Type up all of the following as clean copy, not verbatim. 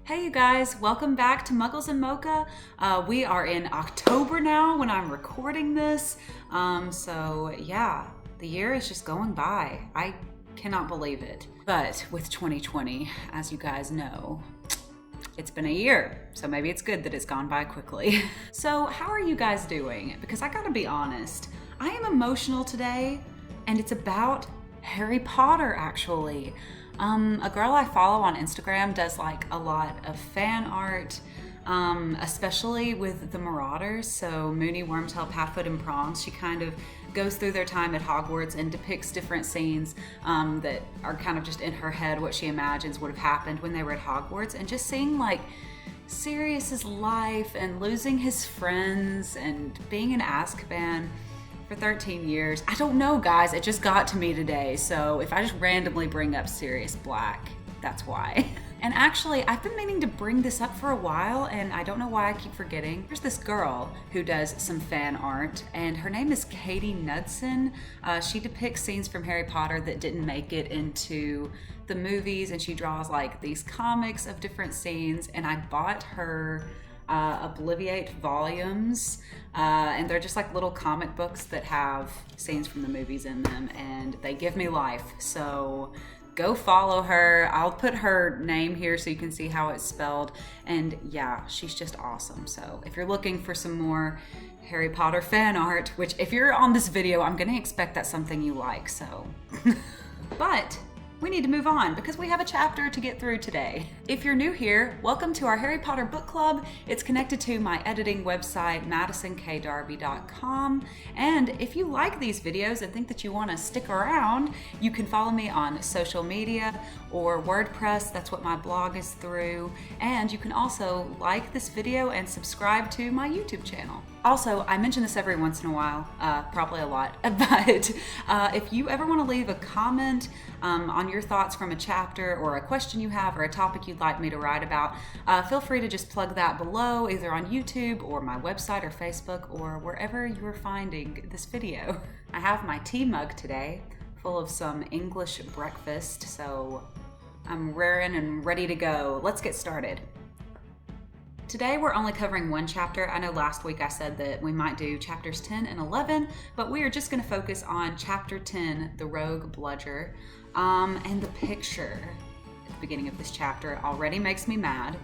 Hey you guys, welcome back to Muggles and Mocha. We are in October now when I'm recording this. So yeah, the year is just going by. I cannot believe it. But with 2020, as you guys know, it's been a year, so maybe it's good that it's gone by quickly. So how are you guys doing? Because I gotta be honest, I am emotional today, and it's about Harry Potter actually. A girl I follow on Instagram does like a lot of fan art, especially with the Marauders. So Moony, Wormtail, Padfoot, and Prongs. She kind of goes through their time at Hogwarts and depicts different scenes that are kind of just in her head what she imagines would have happened when they were at Hogwarts. And just seeing like Sirius's life and losing his friends and being in Azkaban for 13 years. I don't know, guys. It just got to me today. So if I just randomly bring up Sirius Black, that's why. And actually, I've been meaning to bring this up for a while, and I don't know why I keep forgetting. There's this girl who does some fan art, and her name is Katie Knudson. She depicts scenes from Harry Potter that didn't make it into the movies, and she draws like these comics of different scenes, and I bought her Obliviate volumes, and they're just like little comic books that have scenes from the movies in them, and they give me life. So go follow her. I'll put her name here so you can see how it's spelled, and yeah, she's just awesome. So if you're looking for some more Harry Potter fan art, which if you're on this video, I'm gonna expect that's something you like, so but we need to move on because we have a chapter to get through today. If you're new here, welcome to our Harry Potter book club. It's connected to my editing website, MadisonKdarby.com. And if you like these videos and think that you want to stick around, you can follow me on social media or WordPress. That's what my blog is through. And you can also like this video and subscribe to my YouTube channel. Also, I mention this every once in a while, probably a lot, but if you ever want to leave a comment on your thoughts from a chapter or a question you have or a topic you'd like me to write about, feel free to just plug that below, either on YouTube or my website or Facebook or wherever you're finding this video. I have my tea mug today full of some English breakfast, so I'm raring and ready to go. Let's get started. Today we're only covering one chapter. I know last week I said that we might do chapters 10 and 11, but we are just going to focus on chapter 10, The Rogue Bludger. And the picture at the beginning of this chapter already makes me mad.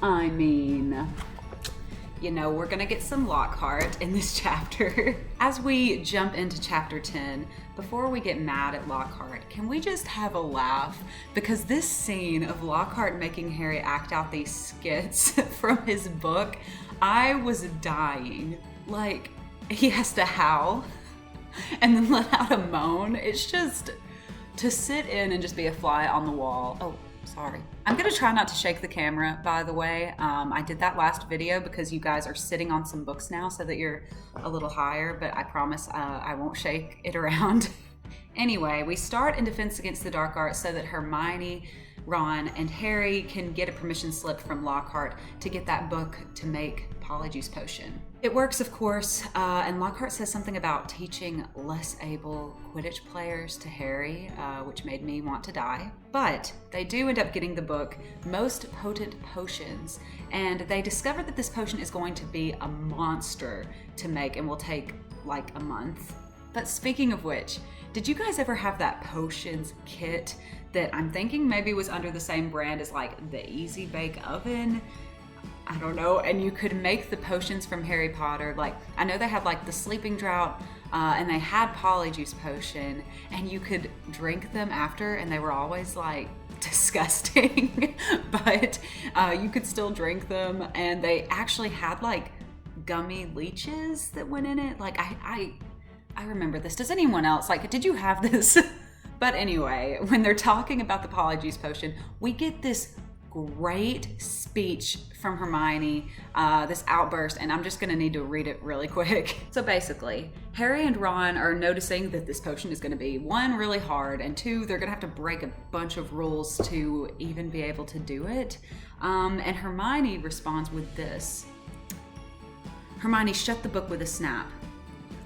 I mean, you know, we're gonna get some Lockhart in this chapter. As we jump into chapter 10, before we get mad at Lockhart, can we just have a laugh? Because this scene of Lockhart making Harry act out these skits from his book, I was dying. Like, he has to howl and then let out a moan. It's just to sit in and just be a fly on the wall. Oh, sorry. I'm gonna try not to shake the camera, by the way. I did that last video because you guys are sitting on some books now so that you're a little higher, but I promise I won't shake it around. Anyway, we start in Defense Against the Dark Arts so that Hermione, Ron, and Harry can get a permission slip from Lockhart to get that book to make Polyjuice Potion. It works, of course, and Lockhart says something about teaching less able Quidditch players to Harry, which made me want to die. But they do end up getting the book, Most Potent Potions, and they discover that this potion is going to be a monster to make and will take like a month. But speaking of which, did you guys ever have that potions kit that I'm thinking maybe was under the same brand as like the Easy Bake Oven? I don't know, and you could make the potions from Harry Potter. Like, I know they had like the Sleeping Draught, and they had Polyjuice Potion, and you could drink them after, and they were always like disgusting, but you could still drink them, and they actually had like gummy leeches that went in it. Like, I remember this. Does anyone else, like, did you have this? But anyway, when they're talking about the Polyjuice Potion, we get this great speech from Hermione, this outburst, and I'm just gonna need to read it really quick. So basically, Harry and Ron are noticing that this potion is gonna be, one, really hard, and two, they're gonna have to break a bunch of rules to even be able to do it. And Hermione responds with this. Hermione shut the book with a snap.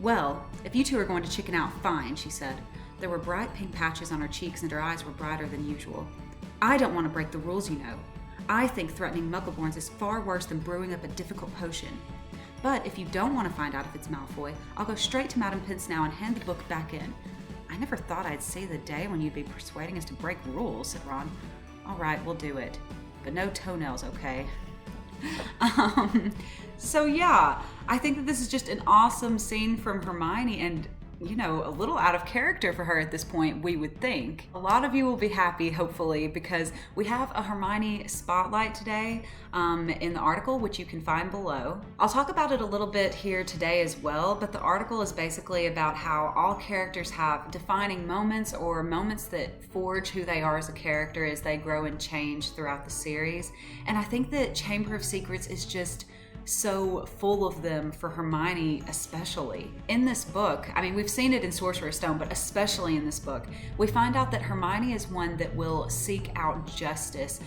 Well, if you two are going to chicken out, fine, she said. There were bright pink patches on her cheeks and her eyes were brighter than usual. I don't want to break the rules, you know. I think threatening Muggleborns is far worse than brewing up a difficult potion. But if you don't want to find out if it's Malfoy, I'll go straight to Madam Pince now and hand the book back in. I never thought I'd see the day when you'd be persuading us to break rules, said Ron. All right, we'll do it. But no toenails, okay? So yeah, I think that this is just an awesome scene from Hermione and, you know, a little out of character for her at this point, we would think. A lot of you will be happy, hopefully, because we have a Hermione spotlight today in the article, which you can find below. I'll talk about it a little bit here today as well, but the article is basically about how all characters have defining moments or moments that forge who they are as a character as they grow and change throughout the series. And I think that Chamber of Secrets is just so full of them for Hermione especially. In this book, I mean, we've seen it in Sorcerer's Stone, but especially in this book, we find out that Hermione is one that will seek out justice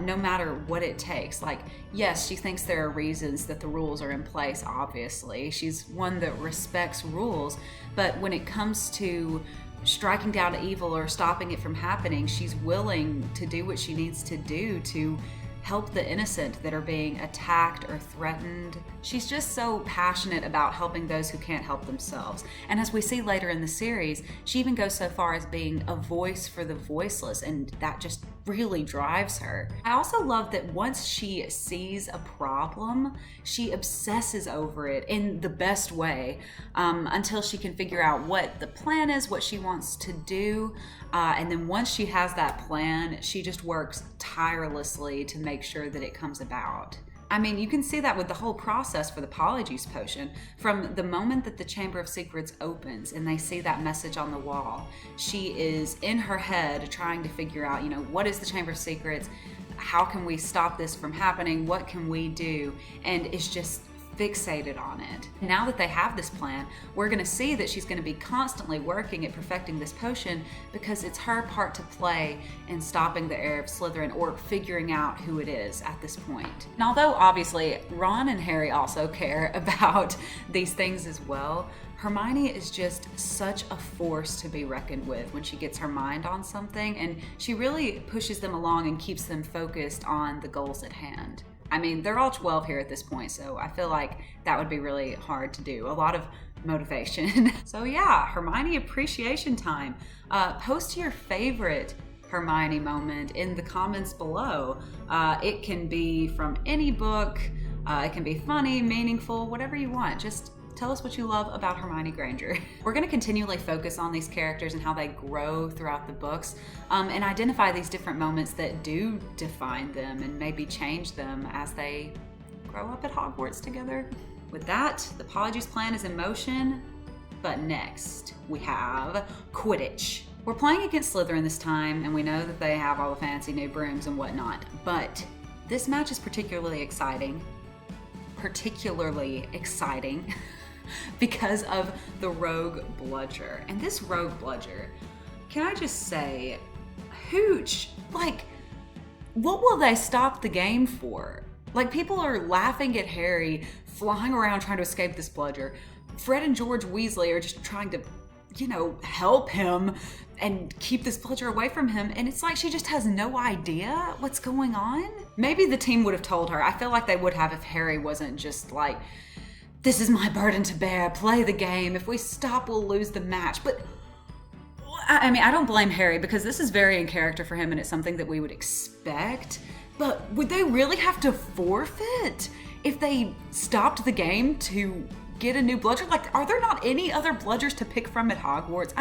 no matter what it takes. Like, yes, she thinks there are reasons that the rules are in place, obviously. She's one that respects rules, but when it comes to striking down evil or stopping it from happening, she's willing to do what she needs to do to help the innocent that are being attacked or threatened. She's just so passionate about helping those who can't help themselves. And as we see later in the series, she even goes so far as being a voice for the voiceless, and that just really drives her. I also love that once she sees a problem, she obsesses over it in the best way until she can figure out what the plan is, what she wants to do. And then once she has that plan, she just works tirelessly to make sure that it comes about. I mean, you can see that with the whole process for the Polyjuice Potion. From the moment that the Chamber of Secrets opens and they see that message on the wall, she is in her head trying to figure out, you know, what is the Chamber of Secrets? How can we stop this from happening? What can we do? And it's just fixated on it. Now that they have this plan, we're going to see that she's going to be constantly working at perfecting this potion because it's her part to play in stopping the heir of Slytherin or figuring out who it is at this point. And although obviously Ron and Harry also care about these things as well, Hermione is just such a force to be reckoned with when she gets her mind on something, and she really pushes them along and keeps them focused on the goals at hand. I mean, they're all 12 here at this point, so I feel like that would be really hard to do. A lot of motivation. So yeah, Hermione appreciation time. Post your favorite Hermione moment in the comments below. It can be from any book. It can be funny, meaningful, whatever you want. Just tell us what you love about Hermione Granger. We're going to continually focus on these characters and how they grow throughout the books and identify these different moments that do define them and maybe change them as they grow up at Hogwarts together. With that, the Polyjuice plan is in motion, but next we have Quidditch. We're playing against Slytherin this time, and we know that they have all the fancy new brooms and whatnot, but this match is particularly exciting because of the Rogue Bludger. And this Rogue Bludger, can I just say, Hooch, like, what will they stop the game for? Like, people are laughing at Harry flying around trying to escape this Bludger. Fred and George Weasley are just trying to, you know, help him and keep this Bludger away from him. And it's like she just has no idea what's going on. Maybe the team would have told her. I feel like they would have if Harry wasn't just like, this is my burden to bear, play the game. If we stop, we'll lose the match. But, I mean, I don't blame Harry because this is very in character for him and it's something that we would expect. But would they really have to forfeit if they stopped the game to get a new Bludger? Like, are there not any other Bludgers to pick from at Hogwarts?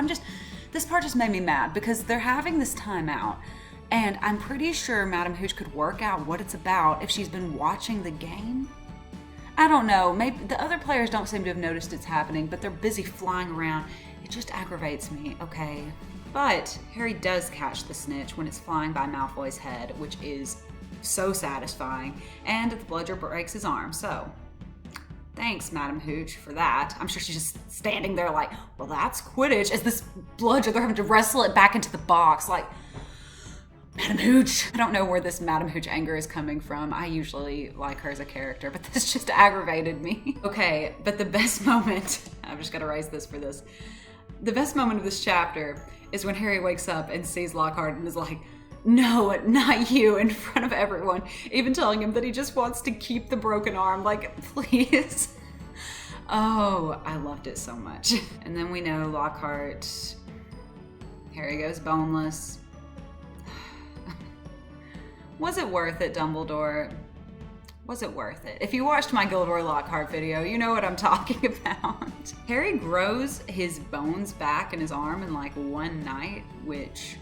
This part just made me mad because they're having this timeout. And I'm pretty sure Madam Hooch could work out what it's about if she's been watching the game. I don't know, maybe the other players don't seem to have noticed it's happening, but they're busy flying around. It just aggravates me, okay? But Harry does catch the snitch when it's flying by Malfoy's head, which is so satisfying, and the Bludger breaks his arm, so thanks, Madam Hooch, for that. I'm sure she's just standing there like, well, that's Quidditch. As this Bludger, they're having to wrestle it back into the box, like, Madam Hooch. I don't know where this Madam Hooch anger is coming from. I usually like her as a character, but this just aggravated me. Okay, but the best moment, I'm just gonna erase this for this. The best moment of this chapter is when Harry wakes up and sees Lockhart and is like, no, not you, in front of everyone. Even telling him that he just wants to keep the broken arm. Like, please. Oh, I loved it so much. And then we know Lockhart, Harry goes boneless. Was it worth it, Dumbledore? Was it worth it? If you watched my Gilderoy Lockhart video, you know what I'm talking about. Harry grows his bones back in his arm in like one night, which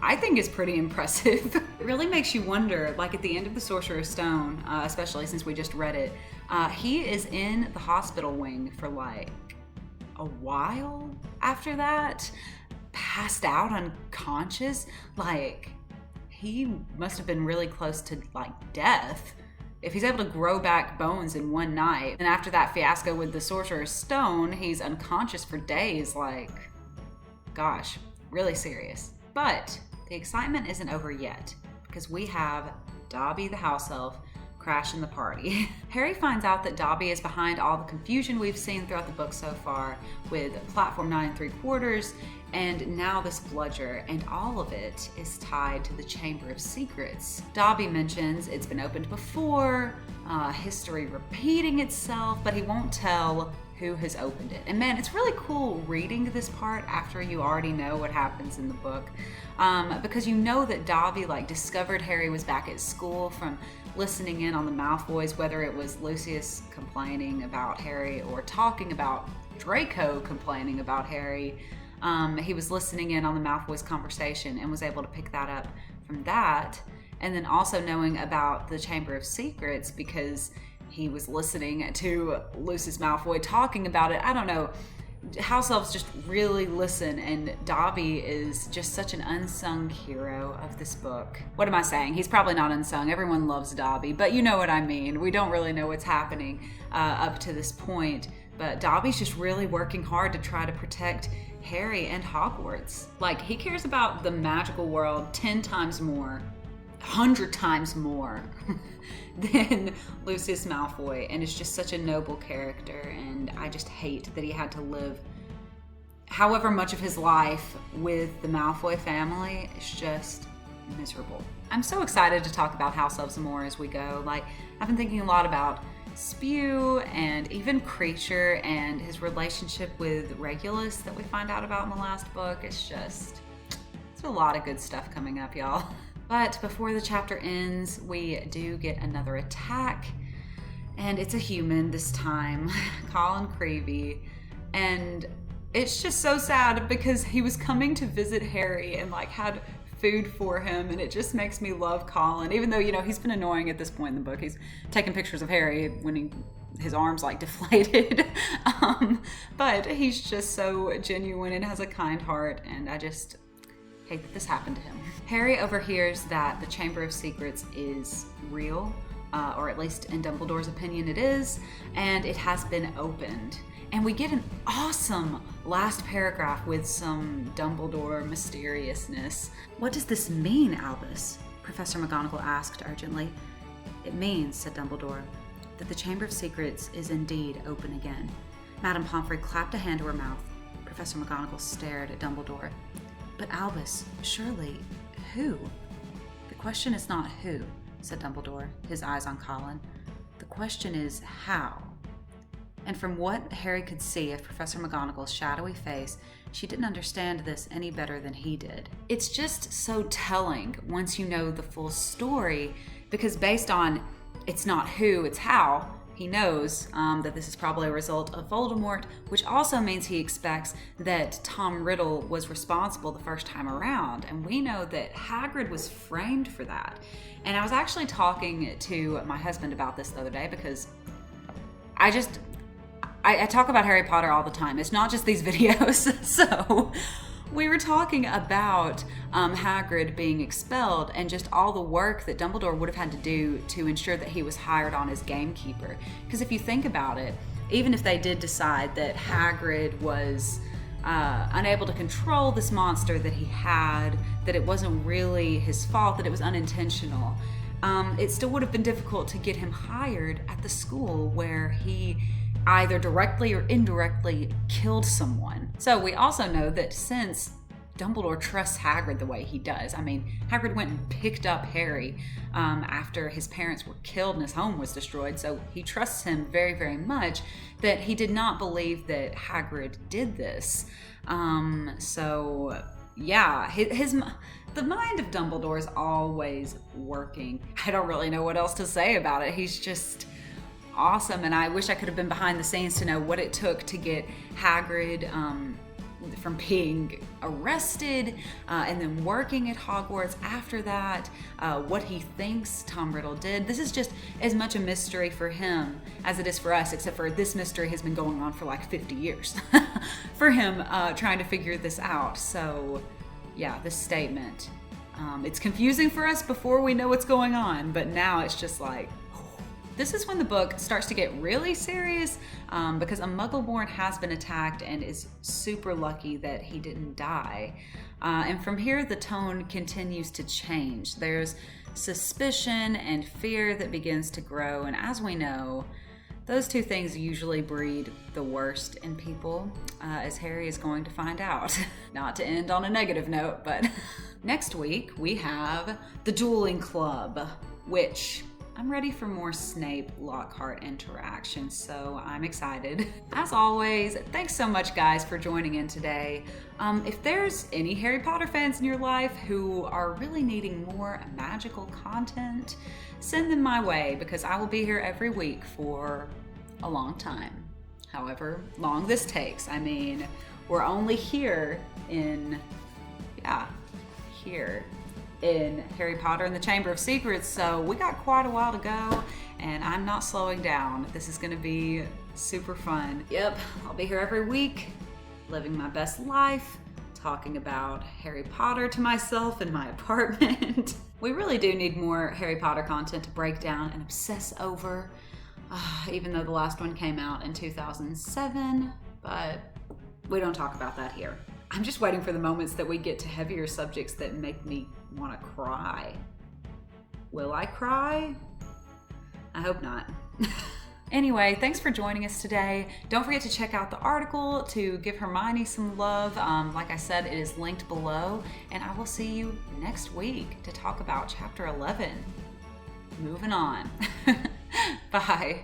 I think is pretty impressive. It really makes you wonder, like at the end of The Sorcerer's Stone, especially since we just read it, he is in the hospital wing for like a while after that, passed out unconscious. Like, he must have been really close to like death if he's able to grow back bones in one night. And after that fiasco with the Sorcerer's Stone, he's unconscious for days. Like, gosh, really serious. But the excitement isn't over yet, because we have Dobby the house elf crashing the party. Harry finds out that Dobby is behind all the confusion we've seen throughout the book so far with Platform 9 3/4 and now this bludger, and all of it is tied to the Chamber of Secrets. Dobby mentions it's been opened before, history repeating itself, but he won't tell who has opened it. And man, it's really cool reading this part after you already know what happens in the book, because you know that Dobby like discovered Harry was back at school from listening in on the Malfoys, whether it was Lucius complaining about Harry or talking about Draco complaining about Harry. He was listening in on the Malfoys conversation and was able to pick that up from that. And then also knowing about the Chamber of Secrets because he was listening to Lucius Malfoy talking about it. I don't know. House elves just really listen, and Dobby is just such an unsung hero of this book. What am I saying? He's probably not unsung. Everyone loves Dobby, but you know what I mean. We don't really know what's happening up to this point, but Dobby's just really working hard to try to protect Harry and Hogwarts. Like, he cares about the magical world 10 times more, 100 times more than Lucius Malfoy, and is just such a noble character, and I just hate that he had to live however much of his life with the Malfoy family. It's just miserable. I'm so excited to talk about House Elves more as we go. Like, I've been thinking a lot about Spew and even Creature and his relationship with Regulus that we find out about in the last book. It's a lot of good stuff coming up, y'all. But before the chapter ends, we do get another attack, and it's a human this time, Colin Creevey, and it's just so sad because he was coming to visit Harry and like had food for him, and it just makes me love Colin, even though, you know, he's been annoying at this point in the book. He's taking pictures of Harry when his arm's like deflated, but he's just so genuine and has a kind heart, and I just hate that this happened to him. Harry overhears that the Chamber of Secrets is real, or at least in Dumbledore's opinion it is, and it has been opened. And we get an awesome last paragraph with some Dumbledore mysteriousness. "What does this mean, Albus?" Professor McGonagall asked urgently. "It means," said Dumbledore, "that the Chamber of Secrets is indeed open again." Madame Pomfrey clapped a hand to her mouth. Professor McGonagall stared at Dumbledore. "But Albus, surely, who?" "The question is not who," said Dumbledore, his eyes on Colin. "The question is how." And from what Harry could see of Professor McGonagall's shadowy face, she didn't understand this any better than he did. It's just so telling once you know the full story, because based on it's not who, it's how, he knows that this is probably a result of Voldemort, which also means he expects that Tom Riddle was responsible the first time around. And we know that Hagrid was framed for that. And I was actually talking to my husband about this the other day because I talk about Harry Potter all the time. It's not just these videos. So we were talking about Hagrid being expelled and just all the work that Dumbledore would have had to do to ensure that he was hired on as gamekeeper. Because if you think about it, even if they did decide that Hagrid was unable to control this monster that he had, that it wasn't really his fault, that it was unintentional, it still would have been difficult to get him hired at the school where he either directly or indirectly killed someone. So we also know that since Dumbledore trusts Hagrid the way he does. I mean, Hagrid went and picked up Harry after his parents were killed and his home was destroyed, so he trusts him very, very much that he did not believe that Hagrid did this. So, yeah, the mind of Dumbledore is always working. I don't really know what else to say about it. He's just awesome, and I wish I could have been behind the scenes to know what it took to get Hagrid from being arrested and then working at Hogwarts after that, what he thinks Tom Riddle did. This is just as much a mystery for him as it is for us, except for this mystery has been going on for like 50 years for him trying to figure this out. So yeah, this statement, it's confusing for us before we know what's going on, but now it's just like, this is when the book starts to get really serious because a Muggle-born has been attacked and is super lucky that he didn't die. And from here, the tone continues to change. There's suspicion and fear that begins to grow, and as we know, those two things usually breed the worst in people, as Harry is going to find out. Not to end on a negative note, but next week we have the Dueling Club, which I'm ready for more Snape-Lockhart interaction, so I'm excited. As always, thanks so much, guys, for joining in today. If there's any Harry Potter fans in your life who are really needing more magical content, send them my way, because I will be here every week for a long time. However long this takes. I mean, we're only here in Harry Potter and the Chamber of Secrets, so we got quite a while to go, and I'm not slowing down. This is gonna be super fun. Yep, I'll be here every week, living my best life, talking about Harry Potter to myself in my apartment. We really do need more Harry Potter content to break down and obsess over, even though the last one came out in 2007, but we don't talk about that here. I'm just waiting for the moments that we get to heavier subjects that make me want to cry. Will I cry? I hope not. Anyway, thanks for joining us today. Don't forget to check out the article to give Hermione some love. Like I said, it is linked below, and I will see you next week to talk about Chapter 11. Moving on. Bye.